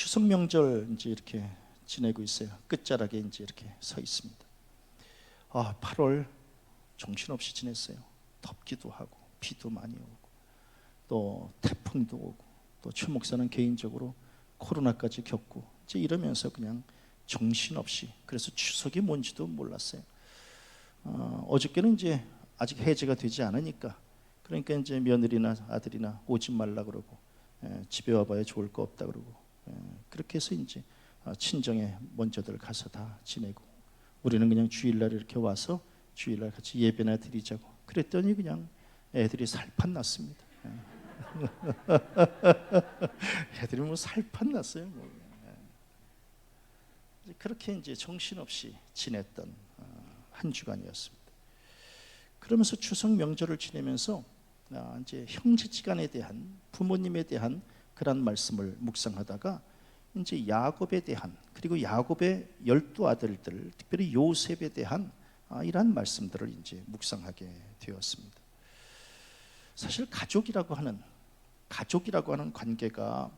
추석 명절 이제 이렇게 지내고 있어요. 끝자락에 이제 이렇게 서 있습니다. 8월 정신없이 지냈어요. 덥기도 하고 비도 많이 오고 또 태풍도 오고 또 최 목사는 개인적으로 코로나까지 겪고 이제 이러면서 그냥 정신없이, 그래서 추석이 뭔지도 몰랐어요. 어저께는 이제 아직 해제가 되지 않으니까, 그러니까 이제 며느리나 아들이나 오지 말라 그러고 집에 와봐야 좋을 거 없다 그러고 그렇게 해서 이제 친정에 먼저들 가서 다 지내고, 우리는 그냥 주일날 이렇게 와서 주일날 같이 예배나 드리자고 그랬더니 그냥 애들이 살판 났습니다. 애들이 뭐 살판 났어요. 뭐. 그렇게 이제 정신없이 지냈던 한 주간이었습니다. 그러면서 추석 명절을 지내면서 이제 형제지간에 대한, 부모님에 대한 그런 말씀을 묵상하다가 이제 야곱에 대한, 그리고 야곱의 12아들들, 특별히 요셉에 대한 이러한 말씀들을 이제 묵상하게 되었습니다. 사실 가족이라고 하는 관계가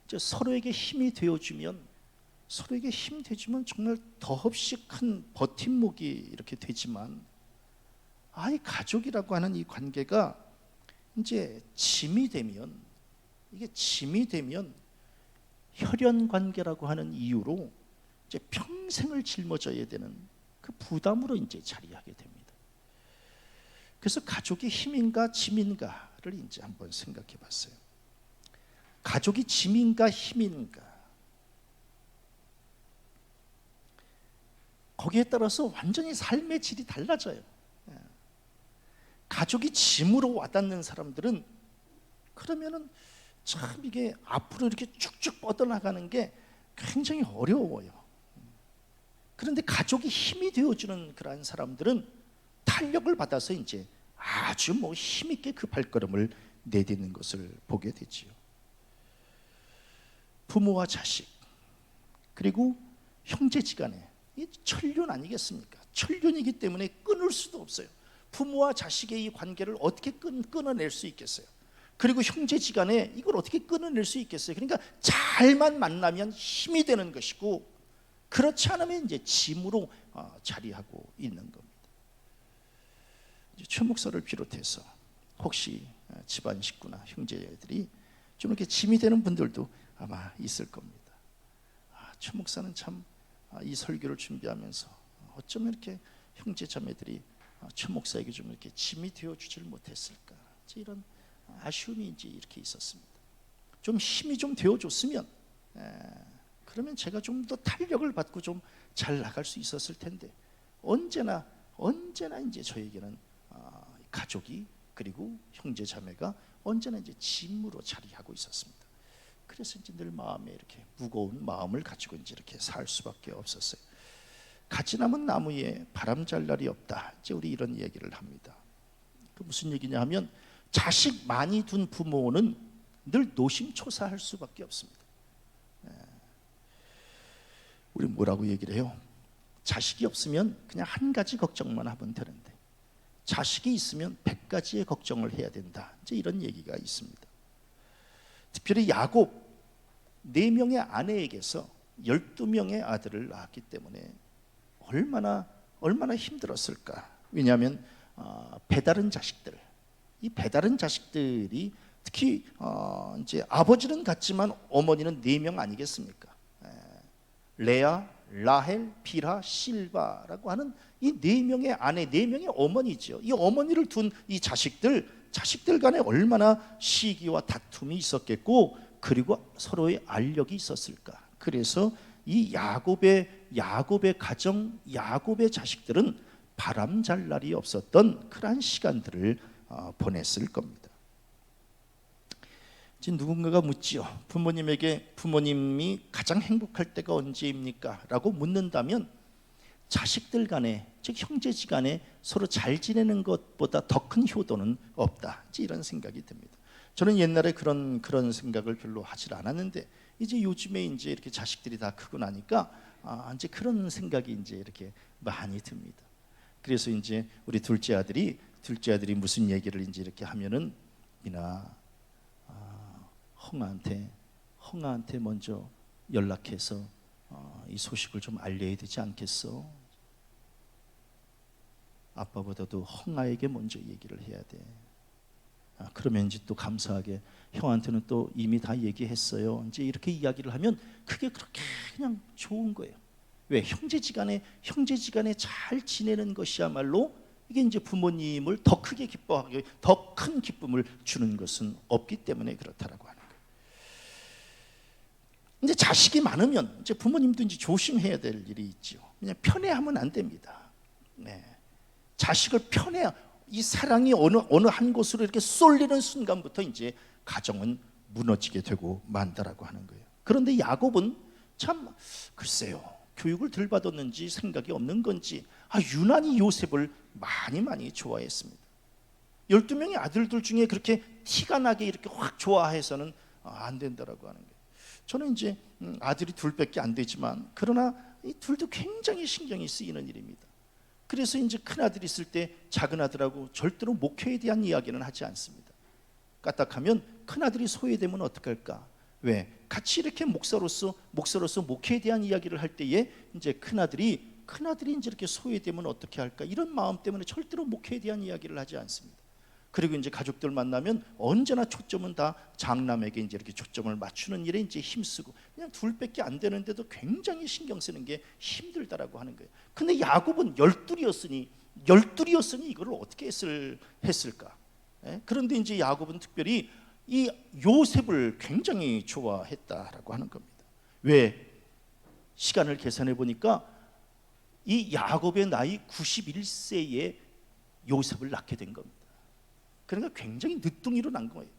이제 서로에게 힘이 되어주면 정말 더없이 큰 버팀목이 이렇게 되지만, 이 가족이라고 하는 이 관계가 이제 짐이 되면 혈연 관계라고 하는 이유로 이제 평생을 짊어져야 되는 그 부담으로 이제 자리하게 됩니다. 그래서 가족이 힘인가 짐인가를 이제 한번 생각해 봤어요. 가족이 짐인가 힘인가, 거기에 따라서 완전히 삶의 질이 달라져요. 가족이 짐으로 와닿는 사람들은 그러면은 참 이게 앞으로 이렇게 쭉쭉 뻗어나가는 게 굉장히 어려워요. 그런데 가족이 힘이 되어주는 그러한 사람들은 탄력을 받아서 이제 아주 뭐 힘있게 그 발걸음을 내딛는 것을 보게 되지요. 부모와 자식, 그리고 형제지간에 이 천륜 아니겠습니까? 천륜이기 때문에 끊을 수도 없어요. 부모와 자식의 이 관계를 어떻게 끊어낼 수 있겠어요? 그리고 형제지간에 이걸 어떻게 끊어낼 수 있겠어요? 그러니까 잘만 만나면 힘이 되는 것이고, 그렇지 않으면 이제 짐으로 자리하고 있는 겁니다. 최 목사를 비롯해서 혹시 집안 식구나 형제들이 좀 이렇게 짐이 되는 분들도 아마 있을 겁니다. 최 목사는 참 이 설교를 준비하면서 어쩌면 이렇게 형제 자매들이 최 목사에게 좀 이렇게 짐이 되어 주질 못했을까, 이런 아쉬움이 이제 이렇게 있었습니다. 좀 힘이 좀 되어 줬으면 그러면 제가 좀 더 탄력을 받고 좀 잘 나갈 수 있었을 텐데, 언제나 이제 저에게는 가족이, 그리고 형제 자매가 언제나 이제 짐으로 자리하고 있었습니다. 그래서 이제 늘 마음에 이렇게 무거운 마음을 가지고 이제 이렇게 살 수밖에 없었어요. 같이 남은 나무에 바람 잘 날이 없다, 이제 우리 이런 얘기를 합니다. 그 무슨 얘기냐 하면, 자식 많이 둔 부모는 늘 노심초사할 수밖에 없습니다. 우리 뭐라고 얘기를 해요? 자식이 없으면 그냥 한 가지 걱정만 하면 되는데, 자식이 있으면 100가지의 걱정을 해야 된다, 이제 이런 얘기가 있습니다. 특별히 야곱 4명의 아내에게서 12명의 아들을 낳았기 때문에 얼마나 힘들었을까. 왜냐하면 배다른 자식들, 이 배다른 자식들이 특히 이제 아버지는 같지만 어머니는 4명 아니겠습니까? 레아, 라헬, 빌하, 실바라고 하는 이 4명의 아내, 4명의 어머니죠. 이 어머니를 둔 이 자식들 간에 얼마나 시기와 다툼이 있었겠고, 그리고 서로의 알력이 있었을까. 그래서 이 야곱의 가정, 야곱의 자식들은 바람 잘 날이 없었던 그러한 시간들을 보냈을 겁니다. 지금 누군가가 묻지요. 부모님이 가장 행복할 때가 언제입니까? 라고 묻는다면, 자식들 간에, 즉 형제지간에 서로 잘 지내는 것보다 더 큰 효도는 없다, 이런 생각이 듭니다. 저는 옛날에 그런 생각을 별로 하질 않았는데, 이제 요즘에 이제 이렇게 자식들이 다 크고 나니까 이제 그런 생각이 이제 이렇게 많이 듭니다. 그래서 이제 우리 둘째 아들이 무슨 얘기를 이제 이렇게 하면은, 미나, 헝아한테 먼저 연락해서 이 소식을 좀 알려야 되지 않겠어? 아빠보다도 헝아에게 먼저 얘기를 해야 돼. 그러면 이제 또 감사하게 형한테는 또 이미 다 얘기했어요. 이제 이렇게 이야기를 하면 그게 그렇게 그냥 좋은 거예요. 왜? 형제지간에 잘 지내는 것이야말로 이게 이제 부모님을 더 크게 기뻐하게, 더 큰 기쁨을 주는 것은 없기 때문에 그렇다라고 하는 거예요. 이제 자식이 많으면 이제 부모님도 이제 조심해야 될 일이 있죠. 그냥 편애하면 안 됩니다. 네. 자식을 이 사랑이 어느 한 곳으로 이렇게 쏠리는 순간부터 이제 가정은 무너지게 되고 만다라고 하는 거예요. 그런데 야곱은 참 글쎄요, 교육을 덜 받았는지 생각이 없는 건지 유난히 요셉을 많이 좋아했습니다. 12명의 아들들 중에 그렇게 티가 나게 이렇게 확 좋아해서는 안 된다라고 하는 거예요. 저는 이제 아들이 둘밖에 안 되지만 그러나 이 둘도 굉장히 신경이 쓰이는 일입니다. 그래서 이제 큰 아들이 있을 때 작은 아들하고 절대로 목회에 대한 이야기는 하지 않습니다. 까딱하면 큰 아들이 소외되면 어떡할까? 왜? 같이 이렇게 목사로서 목회에 대한 이야기를 할 때에 이제 큰 아들이 이제 이렇게 소외되면 어떻게 할까? 이런 마음 때문에 절대로 목회에 대한 이야기를 하지 않습니다. 그리고 이제 가족들 만나면 언제나 초점은 다 장남에게 이제 이렇게 초점을 맞추는 일에 이제 힘쓰고, 그냥 둘밖에 안 되는데도 굉장히 신경 쓰는 게 힘들다라고 하는 거예요. 근데 야곱은 열둘이었으니 이거를 어떻게 했을까? 그런데 이제 야곱은 특별히 이 요셉을 굉장히 좋아했다라고 하는 겁니다. 왜? 시간을 계산해 보니까 이 야곱의 나이 91세에 요셉을 낳게 된 겁니다. 그러니까 굉장히 늦둥이로 난 거예요.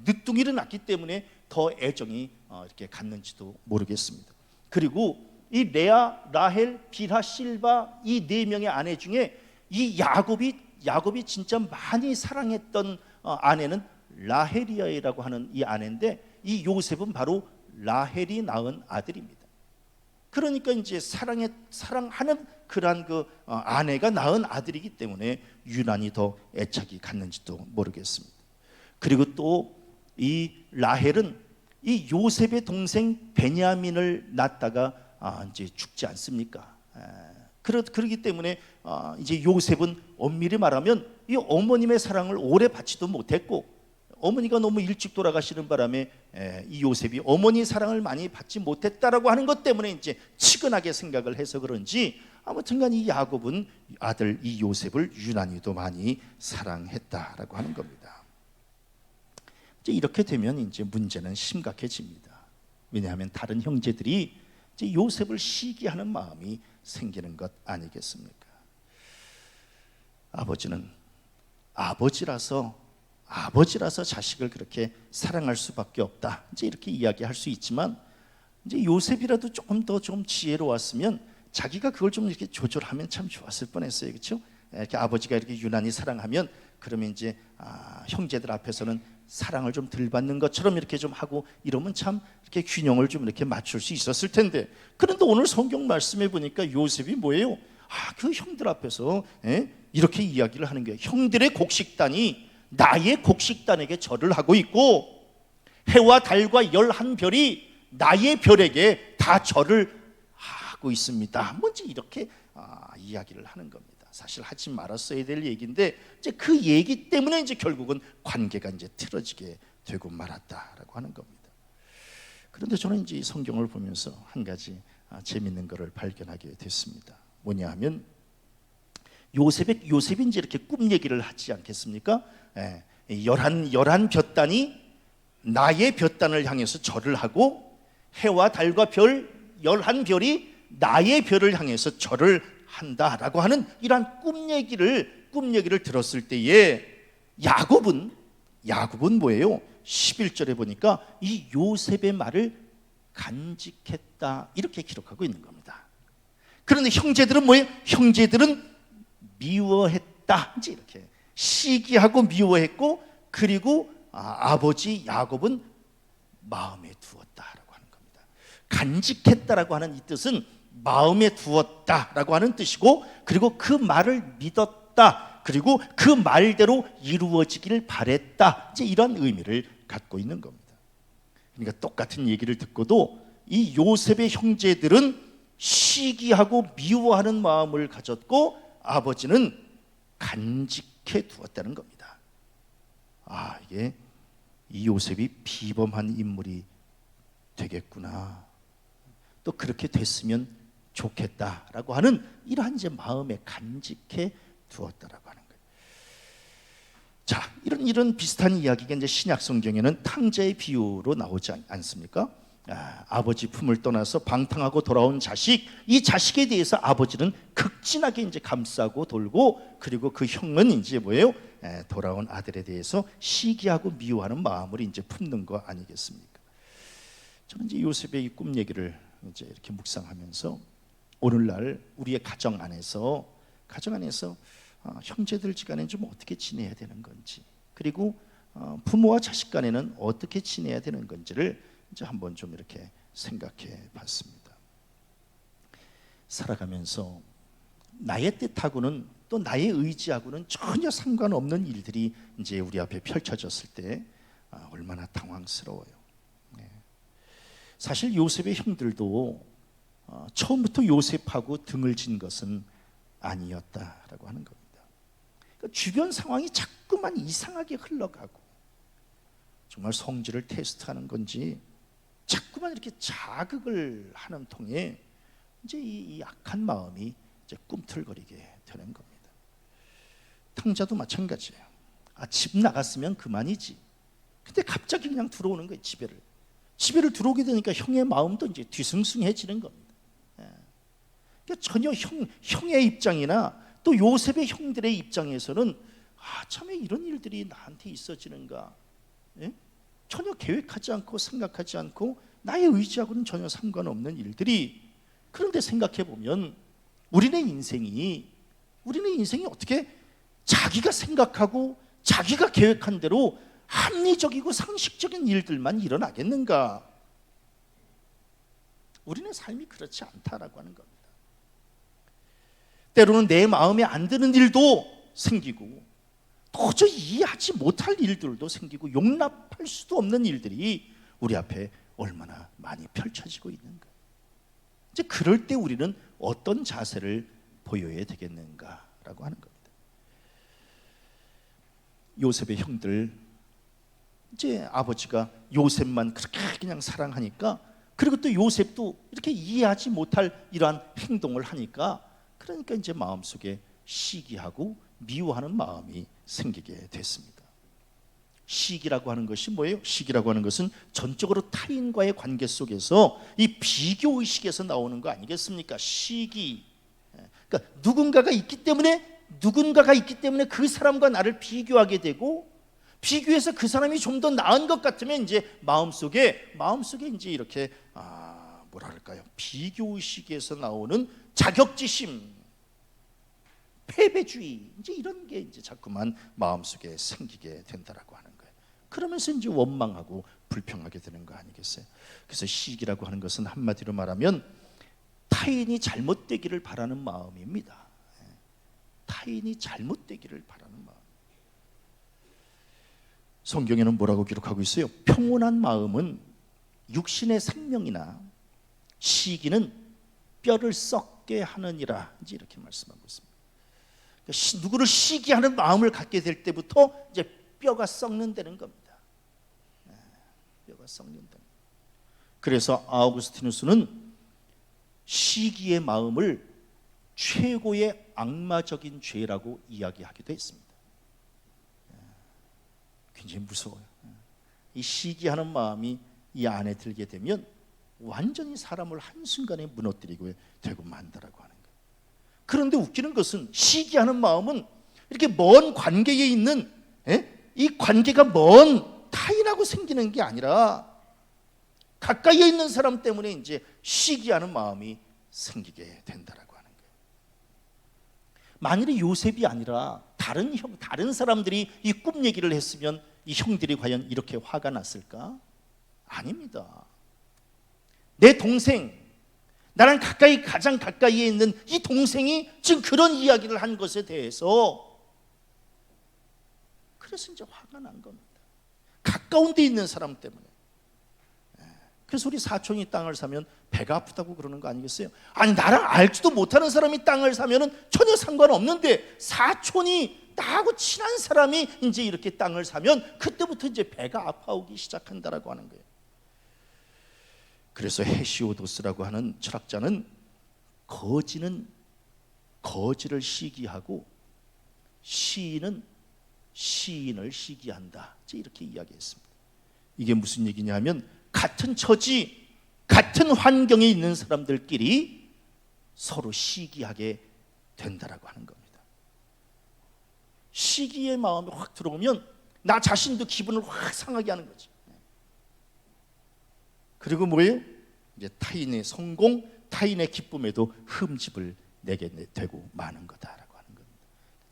늦둥이로 낳기 때문에 더 애정이 이렇게 갔는지도 모르겠습니다. 그리고 이 레아, 라헬, 빌하, 실바 이 네 명의 아내 중에 이 야곱이 진짜 많이 사랑했던 아내는 라헬이라고 하는 이 아내인데, 이 요셉은 바로 라헬이 낳은 아들입니다. 그러니까 이제 사랑하는 그러한 아내가 낳은 아들이기 때문에 유난히 더 애착이 갔는지도 모르겠습니다. 그리고 또 이 라헬은 이 요셉의 동생 베냐민을 낳다가 이제 죽지 않습니까? 그렇기 때문에 이제 요셉은 엄밀히 말하면 이 어머님의 사랑을 오래 받지도 못했고, 어머니가 너무 일찍 돌아가시는 바람에 이 요셉이 어머니 사랑을 많이 받지 못했다라고 하는 것 때문에 이제 치근하게 생각을 해서 그런지, 아무튼간 이 야곱은 아들 이 요셉을 유난히도 많이 사랑했다라고 하는 겁니다. 이제 이렇게 되면 이제 문제는 심각해집니다. 왜냐하면 다른 형제들이 이제 요셉을 시기하는 마음이 생기는 것 아니겠습니까? 아버지는 아버지라서 자식을 그렇게 사랑할 수밖에 없다, 이제 이렇게 이야기할 수 있지만, 이제 요셉이라도 조금 더 좀 지혜로웠으면 자기가 그걸 좀 이렇게 조절하면 참 좋았을 뻔했어요. 그렇죠? 이렇게 아버지가 이렇게 유난히 사랑하면 그러면 이제 형제들 앞에서는 사랑을 좀 덜 받는 것처럼 이렇게 좀 하고 이러면 참 이렇게 균형을 좀 이렇게 맞출 수 있었을 텐데, 그런데 오늘 성경 말씀해 보니까 요셉이 뭐예요? 그 형들 앞에서 이렇게 이야기를 하는 거예요. 형들의 곡식단이 나의 곡식단에게 절을 하고 있고, 해와 달과 11별이 나의 별에게 다 절을 하고 있습니다. 뭔지 이렇게 이야기를 하는 겁니다. 사실 하지 말았어야 될 얘기인데 이제 그 얘기 때문에 이제 결국은 관계가 이제 틀어지게 되고 말았다라고 하는 겁니다. 그런데 저는 이제 이 성경을 보면서 한 가지 재밌는 것을 발견하게 됐습니다. 뭐냐 하면 요셉이 이제 이렇게 꿈 얘기를 하지 않겠습니까? 11 볕단이 나의 볕단을 향해서 절을 하고, 해와 달과 별 11별이 나의 별을 향해서 절을 한다라고 하는 이러한 꿈 얘기를 들었을 때에 야곱은 뭐예요? 11절에 보니까 이 요셉의 말을 간직했다, 이렇게 기록하고 있는 겁니다. 그런데 형제들은 뭐예요? 형제들은 미워했다, 이제 이렇게 시기하고 미워했고, 그리고 아버지 야곱은 마음에 두었다라고 하는 겁니다. 간직했다라고 하는 이 뜻은 마음에 두었다라고 하는 뜻이고, 그리고 그 말을 믿었다, 그리고 그 말대로 이루어지기를 바랬다, 이제 이런 의미를 갖고 있는 겁니다. 그러니까 똑같은 얘기를 듣고도 이 요셉의 형제들은 시기하고 미워하는 마음을 가졌고 아버지는 간직해 두었다는 겁니다. 이게 이 요셉이 비범한 인물이 되겠구나, 또 그렇게 됐으면 좋겠다라고 하는 이러한 이제 마음에 간직해 두었다라고 하는 거예요. 자, 이런 비슷한 이야기가 이제 신약 성경에는 탕자의 비유로 나오지 않습니까? 아버지 품을 떠나서 방탕하고 돌아온 자식, 이 자식에 대해서 아버지는 극진하게 이제 감싸고 돌고, 그리고 그 형은 이제 뭐예요? 돌아온 아들에 대해서 시기하고 미워하는 마음을 이제 품는 거 아니겠습니까? 저는 이제 요셉의 이 꿈 얘기를 이제 이렇게 묵상하면서 오늘날 우리의 가정 안에서 형제들 간에 좀 어떻게 지내야 되는 건지, 그리고 부모와 자식 간에는 어떻게 지내야 되는 건지를 이제 한번 좀 이렇게 생각해 봤습니다. 살아가면서 나의 뜻하고는 또 나의 의지하고는 전혀 상관없는 일들이 이제 우리 앞에 펼쳐졌을 때 얼마나 당황스러워요. 사실 요셉의 형들도 처음부터 요셉하고 등을 진 것은 아니었다라고 하는 겁니다. 그러니까 주변 상황이 자꾸만 이상하게 흘러가고, 정말 성질을 테스트하는 건지 자꾸만 이렇게 자극을 하는 통에 이제 이 악한 마음이 이제 꿈틀거리게 되는 겁니다. 탕자도 마찬가지예요. 집 나갔으면 그만이지. 근데 갑자기 그냥 들어오는 거예요, 집에를 들어오게 되니까 형의 마음도 이제 뒤숭숭해지는 겁니다. 그러니까 전혀 형의 입장이나 또 요셉의 형들의 입장에서는 참에 이런 일들이 나한테 있어지는가, 전혀 계획하지 않고 생각하지 않고 나의 의지하고는 전혀 상관없는 일들이. 그런데 생각해 보면 우리네 인생이 어떻게 자기가 생각하고 자기가 계획한 대로 합리적이고 상식적인 일들만 일어나겠는가? 우리는 삶이 그렇지 않다라고 하는 겁니다. 때로는 내 마음에 안 드는 일도 생기고, 도저히 이해하지 못할 일들도 생기고, 용납할 수도 없는 일들이 우리 앞에 얼마나 많이 펼쳐지고 있는 거예요. 이제 그럴 때 우리는 어떤 자세를 보여야 되겠는가라고 하는 겁니다. 요셉의 형들, 이제 아버지가 요셉만 그렇게 그냥 사랑하니까, 그리고 또 요셉도 이렇게 이해하지 못할 이러한 행동을 하니까, 그러니까 이제 마음속에 시기하고 미워하는 마음이 생기게 됐습니다. 시기라고 하는 것이 뭐예요? 시기라고 하는 것은 전적으로 타인과의 관계 속에서 이 비교의식에서 나오는 거 아니겠습니까? 시기. 그러니까 누군가가 있기 때문에 그 사람과 나를 비교하게 되고, 비교해서 그 사람이 좀 더 나은 것 같으면 이제 마음속에 이제 이렇게 뭐랄까요? 비교의식에서 나오는 자격지심, 패배주의, 이제 이런 게 이제 자꾸만 마음속에 생기게 된다라고 하는 거예요. 그러면서 이제 원망하고 불평하게 되는 거 아니겠어요? 그래서 시기라고 하는 것은 한마디로 말하면 타인이 잘못되기를 바라는 마음입니다. 타인이 잘못되기를 바라는 마음. 성경에는 뭐라고 기록하고 있어요? 평온한 마음은 육신의 생명이나 시기는 뼈를 썩게 하느니라, 이제 이렇게 말씀하고 있습니다. 그러니까 누구를 시기하는 마음을 갖게 될 때부터 이제 뼈가 썩는다는 겁니다. 뼈가 썩는다. 그래서 아우구스티누스는 시기의 마음을 최고의 악마적인 죄라고 이야기하기도 했습니다. 굉장히 무서워요. 이 시기하는 마음이 이 안에 들게 되면 완전히 사람을 한순간에 무너뜨리고 되고 만다라고 하는 거예요. 그런데 웃기는 것은 시기하는 마음은 이렇게 먼 관계에 있는 이 관계가 먼 타인하고 생기는 게 아니라 가까이에 있는 사람 때문에 이제 시기하는 마음이 생기게 된다라고 하는 거예요. 만일에 요셉이 아니라 다른 사람들이 이 꿈 얘기를 했으면 이 형들이 과연 이렇게 화가 났을까? 아닙니다. 내 동생, 나랑 가장 가까이에 있는 이 동생이 지금 그런 이야기를 한 것에 대해서 그래서 이제 화가 난 겁니다. 가까운 데 있는 사람 때문에. 그래서 우리 사촌이 땅을 사면 배가 아프다고 그러는 거 아니겠어요? 아니, 나랑 알지도 못하는 사람이 땅을 사면은 전혀 상관없는데, 사촌이 나하고 친한 사람이 이제 이렇게 땅을 사면 그때부터 이제 배가 아파오기 시작한다라고 하는 거예요. 그래서 헤시오도스라고 하는 철학자는 거지는 거지를 시기하고 시인은 시인을 시기한다, 이렇게 이야기했습니다. 이게 무슨 얘기냐면, 같은 처지, 같은 환경에 있는 사람들끼리 서로 시기하게 된다라고 하는 겁니다. 시기의 마음이 확 들어오면 나 자신도 기분을 확 상하게 하는 거죠. 그리고 뭐예요? 이제 타인의 성공, 타인의 기쁨에도 흠집을 내게 되고 마는 거다라고 하는 겁니다.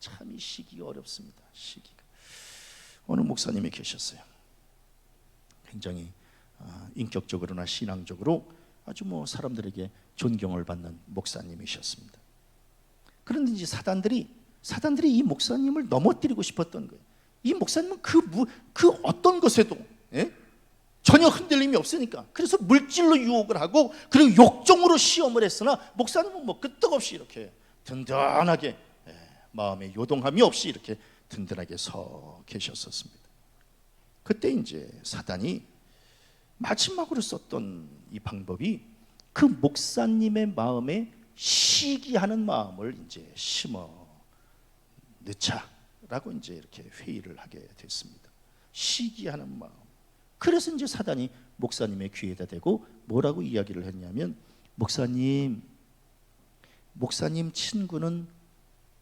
참 이 시기가 어렵습니다. 시기가. 어느 목사님이 계셨어요. 굉장히 인격적으로나 신앙적으로 아주 사람들에게 존경을 받는 목사님이셨습니다. 그런데 이제 사단들이 이 목사님을 넘어뜨리고 싶었던 거예요. 이 목사님은 그 어떤 것에도 전혀 흔들림이 없으니까. 그래서 물질로 유혹을 하고, 그리고 욕정으로 시험을 했으나 목사님은 끄떡없이 이렇게 든든하게, 마음에 요동함이 없이 이렇게 든든하게 서 계셨었습니다. 그때 이제 사단이 마지막으로 썼던 이 방법이 그 목사님의 마음에 시기하는 마음을 이제 심어 넣자라고 이제 이렇게 회의를 하게 됐습니다. 시기하는 마음. 그래서 이제 사단이 목사님의 귀에다 대고 뭐라고 이야기를 했냐면, 목사님 친구는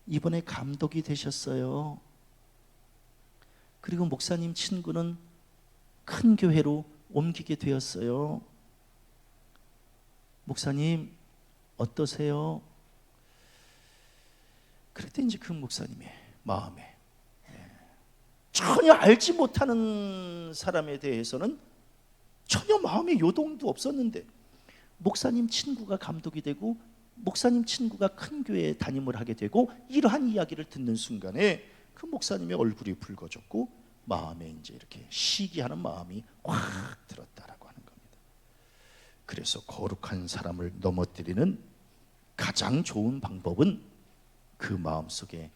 이번에 감독이 되셨어요. 그리고 목사님 친구는 큰 교회로 옮기게 되었어요. 목사님 어떠세요? 그랬더니 이제 그 목사님의 마음에, 전혀 알지 못하는 사람에 대해서는 전혀 마음의 요동도 없었는데, 목사님 친구가 감독이 되고 목사님 친구가 큰 교회에 담임을 하게 되고, 이러한 이야기를 듣는 순간에 그 목사님의 얼굴이 붉어졌고 마음에 이제 이렇게 시기하는 마음이 확 들었다라고 하는 겁니다. 그래서 거룩한 사람을 넘어뜨리는 가장 좋은 방법은 그 마음속에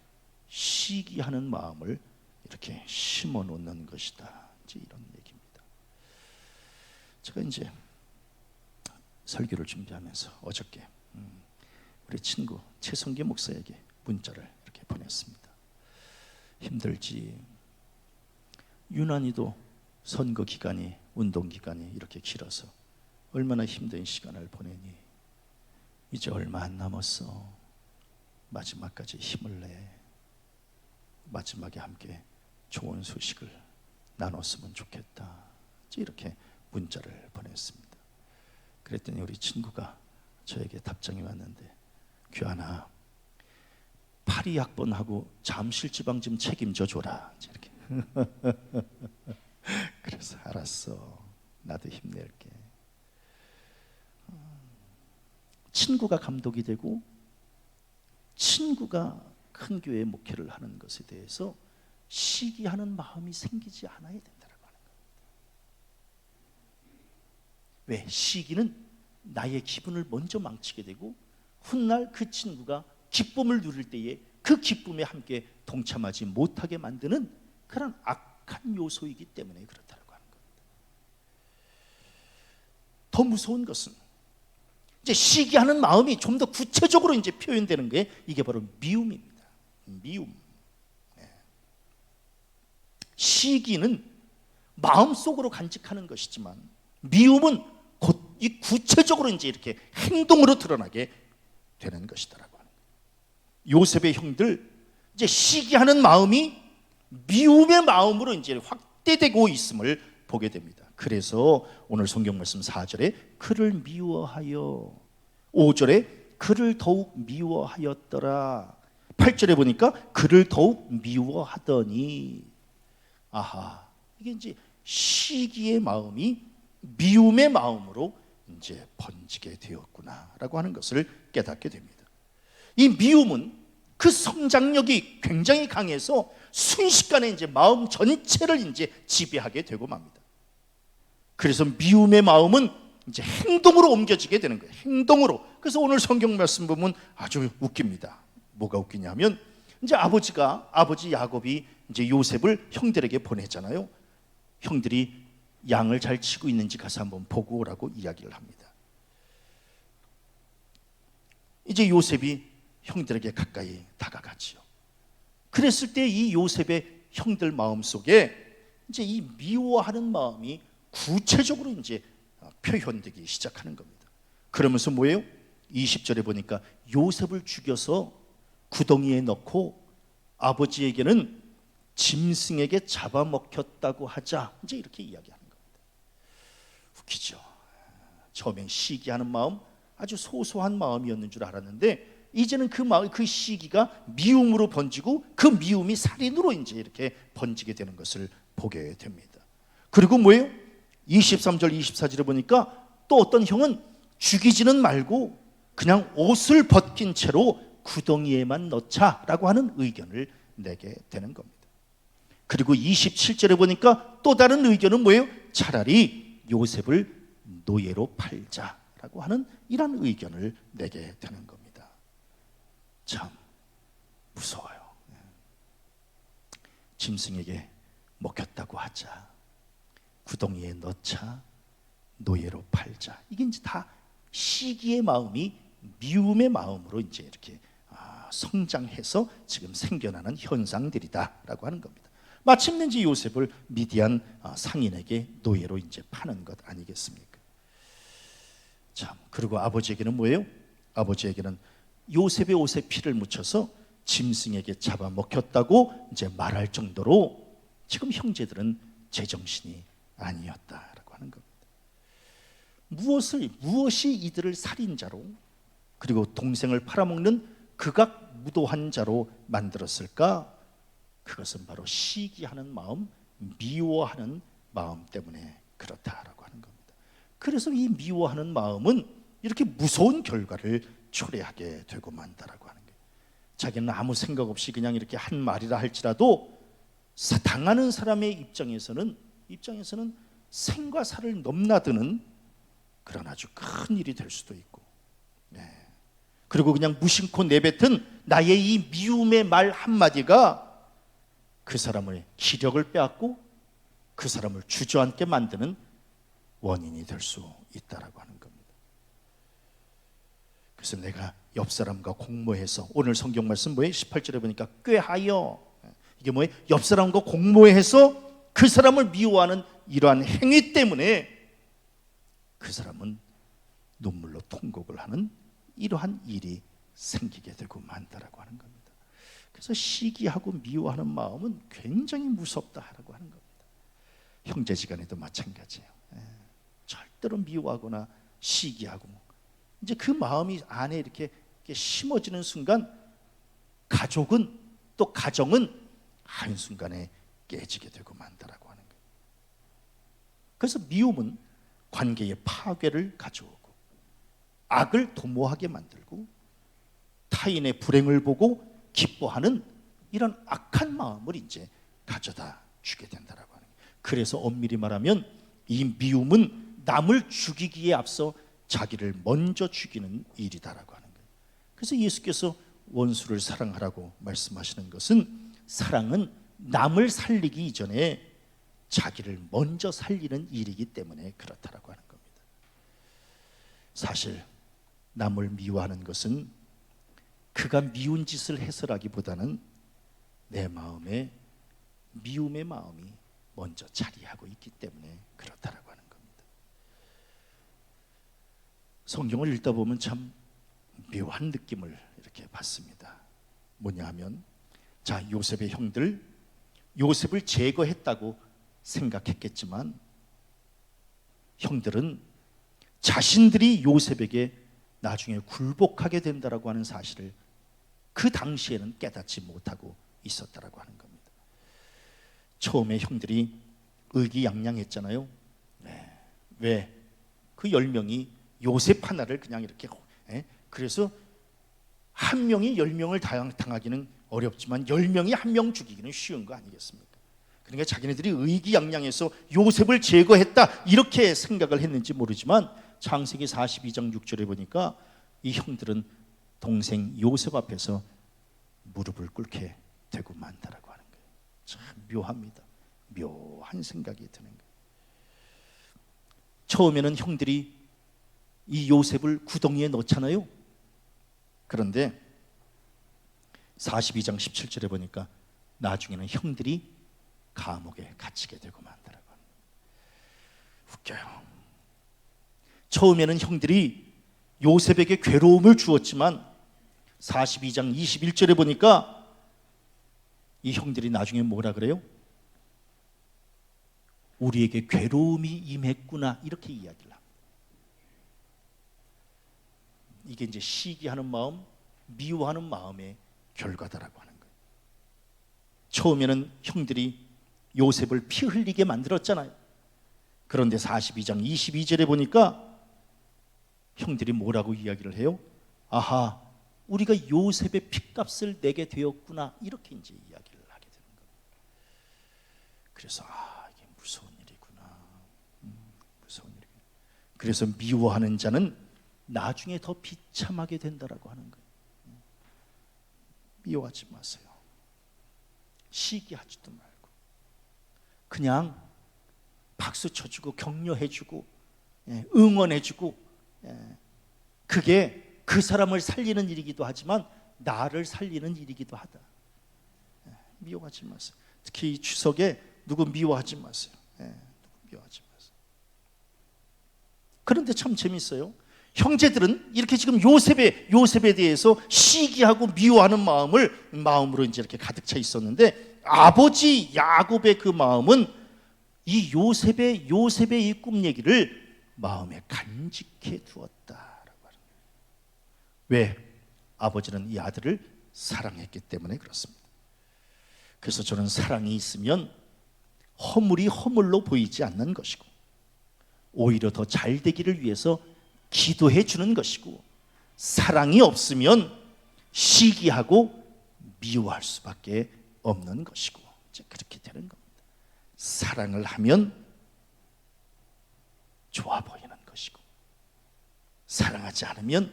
시기하는 마음을 이렇게 심어 놓는 것이다, 이제 이런 얘기입니다. 제가 이제 설교를 준비하면서 어저께 우리 친구 최성기 목사에게 문자를 이렇게 보냈습니다. 힘들지. 유난히도 선거 기간이, 운동 기간이 이렇게 길어서 얼마나 힘든 시간을 보내니. 이제 얼마 안 남았어. 마지막까지 힘을 내. 마지막에 함께 좋은 소식을 나눴으면 좋겠다, 이렇게 문자를 보냈습니다. 그랬더니 우리 친구가 저에게 답장이 왔는데, 규환아, 파리 학번하고 잠실지방 좀 책임져 줘라, 이렇게. 그래서 알았어, 나도 힘낼게. 친구가 감독이 되고 친구가 큰 교회 목회를 하는 것에 대해서 시기하는 마음이 생기지 않아야 된다고 하는 겁니다. 왜? 시기는 나의 기분을 먼저 망치게 되고, 훗날 그 친구가 기쁨을 누릴 때에 그 기쁨에 함께 동참하지 못하게 만드는 그런 악한 요소이기 때문에 그렇다고 하는 겁니다. 더 무서운 것은 이제 시기하는 마음이 좀 더 구체적으로 이제 표현되는 게, 이게 바로 미움입니다. 미움. 시기는 마음속으로 간직하는 것이지만, 미움은 곧 이 구체적으로 이제 이렇게 행동으로 드러나게 되는 것이다라고 하는 거예요. 요셉의 형들, 이제 시기하는 마음이 미움의 마음으로 이제 확대되고 있음을 보게 됩니다. 그래서 오늘 성경 말씀 4절에 그를 미워하여, 5절에 그를 더욱 미워하였더라, 8절에 보니까 그를 더욱 미워하더니, 아하, 이게 이제 시기의 마음이 미움의 마음으로 이제 번지게 되었구나라고 하는 것을 깨닫게 됩니다. 이 미움은 그 성장력이 굉장히 강해서 순식간에 이제 마음 전체를 이제 지배하게 되고 맙니다. 그래서 미움의 마음은 이제 행동으로 옮겨지게 되는 거예요. 행동으로. 그래서 오늘 성경 말씀 보면 아주 웃깁니다. 뭐가 웃기냐면 이제 아버지 야곱이 이제 요셉을 형들에게 보내잖아요. 형들이 양을 잘 치고 있는지 가서 한번 보고 오라고 이야기를 합니다. 이제 요셉이 형들에게 가까이 다가가지요. 그랬을 때 이 요셉의 형들 마음속에 이제 이 미워하는 마음이 구체적으로 이제 표현되기 시작하는 겁니다. 그러면서 뭐예요? 20절에 보니까 요셉을 죽여서 구덩이에 넣고 아버지에게는 짐승에게 잡아먹혔다고 하자, 이제 이렇게 이야기하는 겁니다. 웃기죠. 처음엔 시기하는 마음, 아주 소소한 마음이었는 줄 알았는데 이제는 그 마음, 그 시기가 미움으로 번지고 그 미움이 살인으로 이제 이렇게 번지게 되는 것을 보게 됩니다. 그리고 뭐예요? 23절 24절에 보니까 또 어떤 형은 죽이지는 말고 그냥 옷을 벗긴 채로 구덩이에만 넣자라고 하는 의견을 내게 되는 겁니다. 그리고 27절에 보니까 또 다른 의견은 뭐예요? 차라리 요셉을 노예로 팔자라고 하는 이런 의견을 내게 되는 겁니다. 참 무서워요. 짐승에게 먹혔다고 하자, 구덩이에 넣자, 노예로 팔자. 이게 이제 다 시기의 마음이 미움의 마음으로 이제 이렇게 성장해서 지금 생겨나는 현상들이다라고 하는 겁니다. 마침내 이제 요셉을 미디안 상인에게 노예로 이제 파는 것 아니겠습니까? 참, 그리고 아버지에게는 뭐예요? 아버지에게는 요셉의 옷에 피를 묻혀서 짐승에게 잡아먹혔다고 이제 말할 정도로 지금 형제들은 제정신이 아니었다라고 하는 겁니다. 무엇이 이들을 살인자로 그리고 동생을 팔아먹는 극악무도한 자로 만들었을까? 그것은 바로 시기하는 마음, 미워하는 마음 때문에 그렇다라고 하는 겁니다. 그래서 이 미워하는 마음은 이렇게 무서운 결과를 초래하게 되고 만다라고 하는 거예요. 자기는 아무 생각 없이 그냥 이렇게 한 말이라 할지라도 당하는 사람의 입장에서는 생과 사를 넘나드는 그런 아주 큰 일이 될 수도 있고, 그리고 그냥 무심코 내뱉은 나의 이 미움의 말 한마디가 그 사람의 기력을 빼앗고 그 사람을 주저앉게 만드는 원인이 될 수 있다라고 하는 겁니다. 그래서 내가 옆 사람과 공모해서, 오늘 성경 말씀 뭐예요? 18절에 보니까 꾀하여, 이게 뭐예요? 옆 사람과 공모해서 그 사람을 미워하는 이러한 행위 때문에 그 사람은 눈물로 통곡을 하는 이러한 일이 생기게 되고 만다라고 하는 겁니다. 그래서 시기하고 미워하는 마음은 굉장히 무섭다라고 하는 겁니다. 형제지간에도 마찬가지예요. 절대로 미워하거나 시기하고 이제 그 마음이 안에 이렇게 심어지는 순간 가족은 또 가정은 한순간에 깨지게 되고 만다라고 하는 거예요. 그래서 미움은 관계의 파괴를 가져오고 악을 도모하게 만들고 타인의 불행을 보고 기뻐하는 이런 악한 마음을 이제 가져다 주게 된다라고 하는 거예요. 그래서 엄밀히 말하면 이 미움은 남을 죽이기에 앞서 자기를 먼저 죽이는 일이다라고 하는 거예요. 그래서 예수께서 원수를 사랑하라고 말씀하시는 것은 사랑은 남을 살리기 이전에 자기를 먼저 살리는 일이기 때문에 그렇다라고 하는 겁니다. 사실 남을 미워하는 것은 그가 미운 짓을 해서라기보다는 내 마음에 미움의 마음이 먼저 자리하고 있기 때문에 그렇다라고 하는 겁니다. 성경을 읽다 보면 참 묘한 느낌을 이렇게 받습니다. 뭐냐 하면, 자, 요셉의 형들 요셉을 제거했다고 생각했겠지만 형들은 자신들이 요셉에게 나중에 굴복하게 된다라고 하는 사실을 그 당시에는 깨닫지 못하고 있었다라고 하는 겁니다. 처음에 형들이 의기양양했잖아요. 왜? 그 10명이 요셉 하나를 그냥 이렇게, 그래서 한 명이 10명을 당하기는 어렵지만 10명이 한 명 죽이기는 쉬운 거 아니겠습니까? 그러니까 자기네들이 의기양양해서 요셉을 제거했다 이렇게 생각을 했는지 모르지만 창세기 42장 6절에 보니까 이 형들은 동생 요셉 앞에서 무릎을 꿇게 되고 만다라고 하는 거예요. 참 묘합니다. 묘한 생각이 드는 거예요. 처음에는 형들이 이 요셉을 구덩이에 넣잖아요. 그런데 42장 17절에 보니까 나중에는 형들이 감옥에 갇히게 되고 만다라고 합니다. 웃겨요. 처음에는 형들이 요셉에게 괴로움을 주었지만 42장 21절에 보니까 이 형들이 나중에 뭐라 그래요? 우리에게 괴로움이 임했구나, 이렇게 이야기를 합니다. 이게 이제 시기하는 마음, 미워하는 마음의 결과다라고 하는 거예요. 처음에는 형들이 요셉을 피 흘리게 만들었잖아요. 그런데 42장 22절에 보니까 형들이 뭐라고 이야기를 해요? 아하, 우리가 요셉의 핏값을 내게 되었구나, 이렇게 이제 이야기를 하게 되는 겁니다. 그래서 이게 무서운 일이구나. 무서운 일이구나. 그래서 미워하는 자는 나중에 더 비참하게 된다라고 하는 거예요. 미워하지 마세요. 시기하지도 말고 그냥 박수 쳐주고 격려해주고 응원해주고, 그게 그 사람을 살리는 일이기도 하지만 나를 살리는 일이기도 하다. 미워하지 마세요. 특히 이 추석에 누구 미워하지 마세요. 누구 미워하지 마세요. 그런데 참 재밌어요. 형제들은 이렇게 지금 요셉에 대해서 시기하고 미워하는 마음으로 이제 이렇게 가득 차 있었는데, 아버지 야곱의 그 마음은 이 요셉의 이 꿈 얘기를 마음에 간직해 두었다라고 하는 거예요. 왜? 아버지는 이 아들을 사랑했기 때문에 그렇습니다. 그래서 저는 사랑이 있으면 허물이 허물로 보이지 않는 것이고, 오히려 더 잘 되기를 위해서 기도해 주는 것이고, 사랑이 없으면 시기하고 미워할 수밖에 없는 것이고, 이제 그렇게 되는 겁니다. 사랑을 하면 좋아 보이는 것이고, 사랑하지 않으면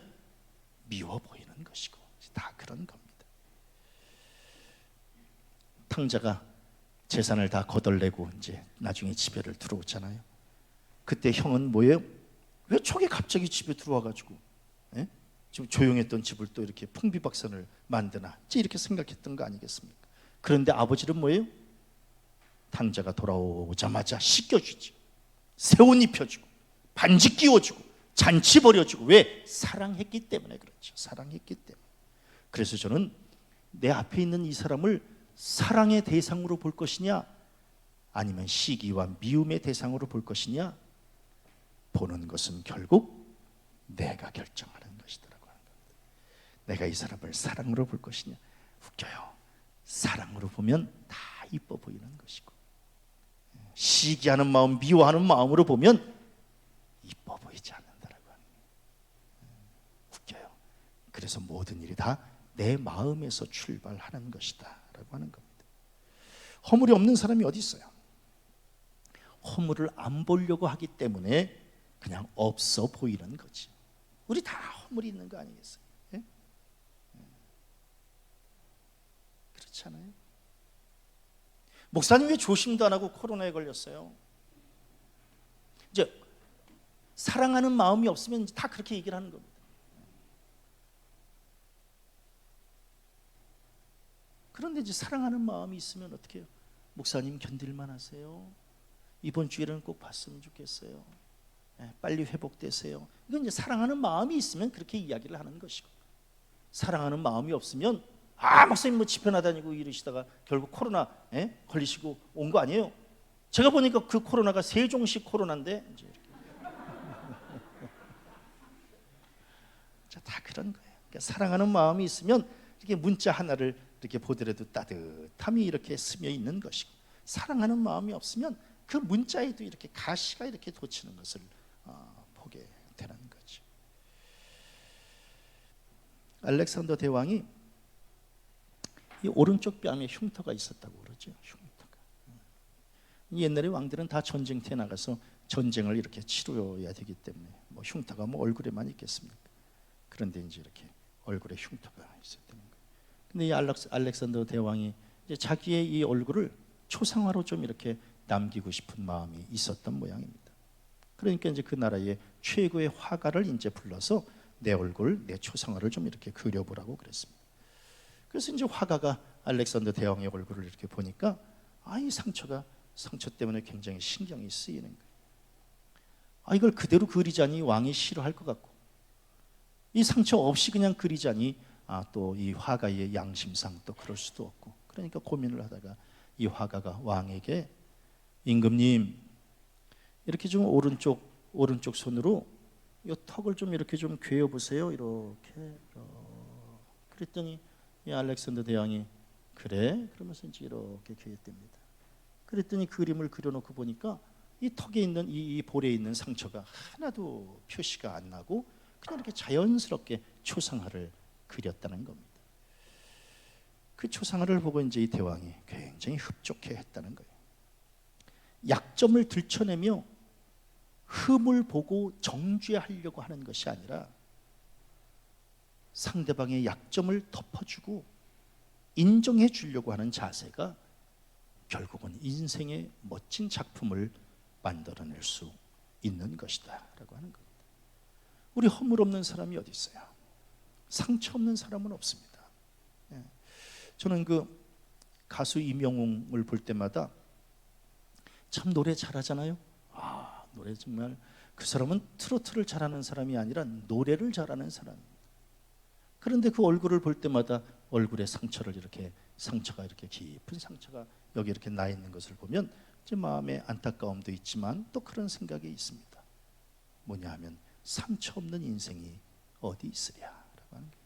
미워 보이는 것이고, 다 그런 겁니다. 탕자가 재산을 다 거덜내고 이제 나중에 집에를 들어오잖아요. 그때 형은 뭐예요? 왜 촉이 갑자기 집에 들어와가지고 지금 조용했던 집을 또 이렇게 풍비박산을 만드나, 이렇게 생각했던 거 아니겠습니까? 그런데 아버지는 뭐예요? 탕자가 돌아오자마자 씻겨주지, 새 옷 입혀주고, 반지 끼워주고, 잔치 벌여주고. 왜? 사랑했기 때문에 그렇죠. 사랑했기 때문에. 그래서 저는 내 앞에 있는 이 사람을 사랑의 대상으로 볼 것이냐, 아니면 시기와 미움의 대상으로 볼 것이냐, 보는 것은 결국 내가 결정하는 것이더라고 하는 겁니다. 내가 이 사람을 사랑으로 볼 것이냐. 웃겨요. 사랑으로 보면 다 이뻐 보이는 것이고, 시기하는 마음, 미워하는 마음으로 보면 이뻐 보이지 않는다라고 하는 거예요. 웃겨요. 그래서 모든 일이 다 내 마음에서 출발하는 것이다 라고 하는 겁니다. 허물이 없는 사람이 어디 있어요? 허물을 안 보려고 하기 때문에 그냥 없어 보이는 거지. 우리 다 허물이 있는 거 아니겠어요? 예? 그렇지 않아요? 목사님 왜 조심도 안 하고 코로나에 걸렸어요? 이제 사랑하는 마음이 없으면 다 그렇게 얘기를 하는 겁니다. 그런데 이제 사랑하는 마음이 있으면 어떻게 해요? 목사님 견딜만 하세요? 이번 주일은 꼭 봤으면 좋겠어요. 빨리 회복되세요. 이건 이제 사랑하는 마음이 있으면 그렇게 이야기를 하는 것이고, 사랑하는 마음이 없으면 목사님 뭐 집회 나다니고 이러시다가 결국 코로나 걸리시고 온 거 아니에요? 제가 보니까 그 코로나가 세종식 코로나인데 이제 이렇게. 자, 다 그런 거예요. 그러니까 사랑하는 마음이 있으면 이렇게 문자 하나를 이렇게 보더라도 따뜻함이 이렇게 스며 있는 것이고, 사랑하는 마음이 없으면 그 문자에도 이렇게 가시가 이렇게 돋치는 것을 보게 되는 거죠. 알렉산더 대왕이 이 오른쪽 뺨에 흉터가 있었다고 그러죠. 흉터가. 옛날에 왕들은 다 전쟁터에 나가서 전쟁을 이렇게 치러야 되기 때문에 뭐 흉터가 뭐 얼굴에만 있겠습니까? 그런데 이제 이렇게 얼굴에 흉터가 있었다는 거예요. 근데 이 알렉산더 대왕이 이제 자기의 이 얼굴을 초상화로 좀 이렇게 남기고 싶은 마음이 있었던 모양입니다. 그러니까 이제 그 나라의 최고의 화가를 이제 불러서 내 얼굴, 내 초상화를 좀 이렇게 그려보라고 그랬습니다. 그래서 이제 화가가 알렉산더 대왕의 얼굴을 이렇게 보니까 이 상처 때문에 굉장히 신경이 쓰이는 거예요. 이걸 그대로 그리자니 왕이 싫어할 것 같고, 이 상처 없이 그냥 그리자니 또 이 화가의 양심상 또 그럴 수도 없고, 그러니까 고민을 하다가 이 화가가 왕에게 임금님 이렇게 좀 오른쪽 손으로 이 턱을 좀 이렇게 좀 괴어 보세요. 이렇게. 그랬더니 이 알렉산더 대왕이 그래? 그러면서 이제 이렇게 괴었답니다. 그랬더니 그림을 그려놓고 보니까 이 턱에 있는 이 볼에 있는 상처가 하나도 표시가 안 나고 그냥 이렇게 자연스럽게 초상화를 그렸다는 겁니다. 그 초상화를 보고 이제 이 대왕이 굉장히 흡족해했다는 거예요. 약점을 들춰내며 흠을 보고 정죄하려고 하는 것이 아니라 상대방의 약점을 덮어주고 인정해 주려고 하는 자세가 결국은 인생의 멋진 작품을 만들어낼 수 있는 것이다 라고 하는 겁니다. 우리 허물 없는 사람이 어디 있어요? 상처 없는 사람은 없습니다. 저는 그 가수 임영웅을 볼 때마다 참 노래 잘하잖아요. 노래 정말, 그 사람은 트로트를 잘하는 사람이 아니라 노래를 잘하는 사람입니다. 그런데 그 얼굴을 볼 때마다 얼굴에 상처가 이렇게 깊은 상처가 여기 이렇게 나 있는 것을 보면 제 마음에 안타까움도 있지만 또 그런 생각이 있습니다. 뭐냐 하면 상처 없는 인생이 어디 있으랴라고 하는 거예요.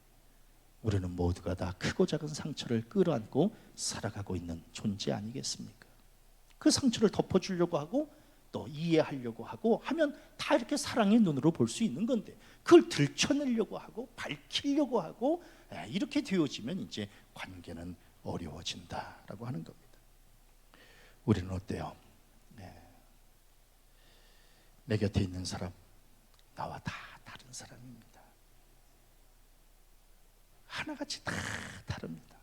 우리는 모두가 다 크고 작은 상처를 끌어안고 살아가고 있는 존재 아니겠습니까? 그 상처를 덮어주려고 하고 또 이해하려고 하고 하면 다 이렇게 사랑의 눈으로 볼 수 있는 건데, 그걸 들춰내려고 하고 밝히려고 하고 이렇게 되어지면 이제 관계는 어려워진다라고 하는 겁니다. 우리는 어때요? 내 곁에 있는 사람, 나와 다 다른 사람입니다. 하나같이 다 다릅니다.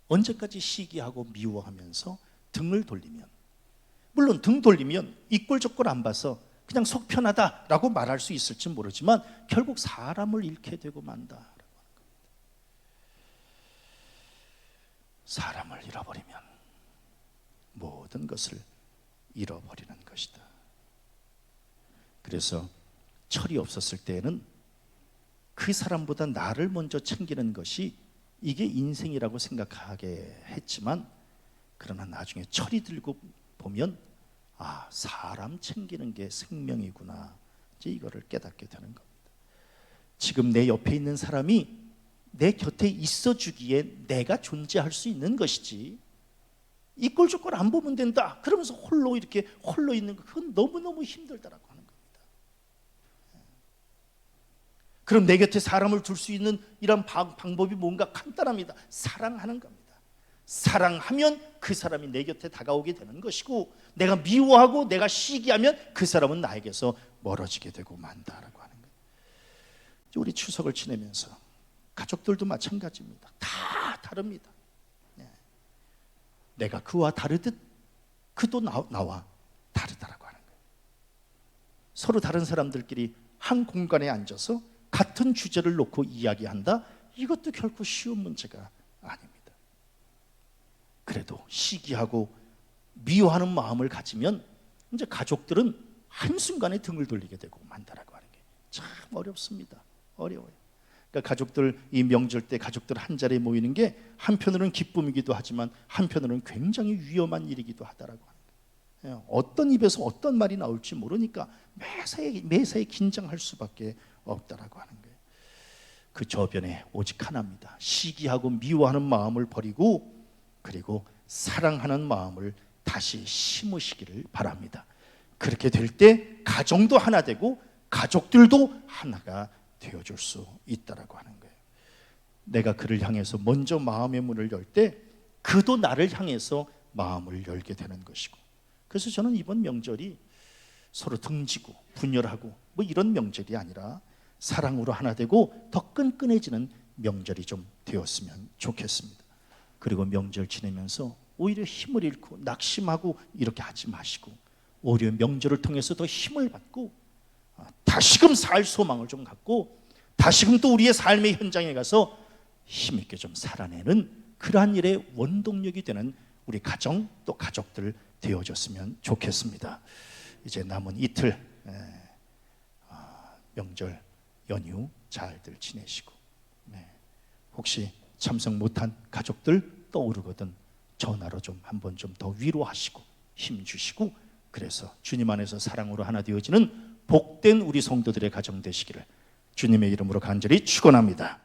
언제까지 시기하고 미워하면서 등을 돌리면, 물론 등 돌리면 이꼴저꼴 안 봐서 그냥 속 편하다라고 말할 수 있을지 모르지만 결국 사람을 잃게 되고 만다라고 하는 겁니다. 사람을 잃어버리면 모든 것을 잃어버리는 것이다. 그래서 철이 없었을 때에는 그 사람보다 나를 먼저 챙기는 것이 이게 인생이라고 생각하게 했지만, 그러나 나중에 철이 들고 보면 사람 챙기는 게 생명이구나, 이제 이거를 깨닫게 되는 겁니다. 지금 내 옆에 있는 사람이 내 곁에 있어주기에 내가 존재할 수 있는 것이지, 이 꼴저꼴 안 보면 된다 그러면서 홀로 있는 거, 그건 너무너무 힘들다라고 하는 겁니다. 그럼 내 곁에 사람을 둘 수 있는 이런 방법이 뭔가 간단합니다. 사랑하는 겁니다. 사랑하면 그 사람이 내 곁에 다가오게 되는 것이고, 내가 미워하고 내가 시기하면 그 사람은 나에게서 멀어지게 되고 만다라고 하는 거예요. 우리 추석을 지내면서 가족들도 마찬가지입니다. 다 다릅니다. 내가 그와 다르듯 그도 나와 다르다라고 하는 거예요. 서로 다른 사람들끼리 한 공간에 앉아서 같은 주제를 놓고 이야기한다, 이것도 결코 쉬운 문제가 아닙니다. 그래도 시기하고 미워하는 마음을 가지면 이제 가족들은 한순간에 등을 돌리게 되고 만다라고 하는 게 참 어렵습니다. 어려워요. 그러니까 가족들, 이 명절 때 가족들 한 자리에 모이는 게 한편으로는 기쁨이기도 하지만 한편으로는 굉장히 위험한 일이기도 하다라고 하는 거예요. 어떤 입에서 어떤 말이 나올지 모르니까 매사에 긴장할 수밖에 없다라고 하는 거예요. 그 저변에 오직 하나입니다. 시기하고 미워하는 마음을 버리고 그리고 사랑하는 마음을 다시 심으시기를 바랍니다. 그렇게 될 때 가정도 하나 되고 가족들도 하나가 되어줄 수 있다라고 하는 거예요. 내가 그를 향해서 먼저 마음의 문을 열 때 그도 나를 향해서 마음을 열게 되는 것이고, 그래서 저는 이번 명절이 서로 등지고 분열하고 뭐 이런 명절이 아니라 사랑으로 하나 되고 더 끈끈해지는 명절이 좀 되었으면 좋겠습니다. 그리고 명절 지내면서 오히려 힘을 잃고 낙심하고 이렇게 하지 마시고 오히려 명절을 통해서 더 힘을 받고 다시금 살 소망을 좀 갖고 다시금 또 우리의 삶의 현장에 가서 힘있게 좀 살아내는 그러한 일의 원동력이 되는 우리 가정 또 가족들 되어졌으면 좋겠습니다. 이제 남은 이틀 명절 연휴 잘들 지내시고 혹시 참석 못한 가족들 떠오르거든 전화로 좀 한번 좀 더 위로하시고 힘 주시고 그래서 주님 안에서 사랑으로 하나 되어지는 복된 우리 성도들의 가정 되시기를 주님의 이름으로 간절히 축원합니다.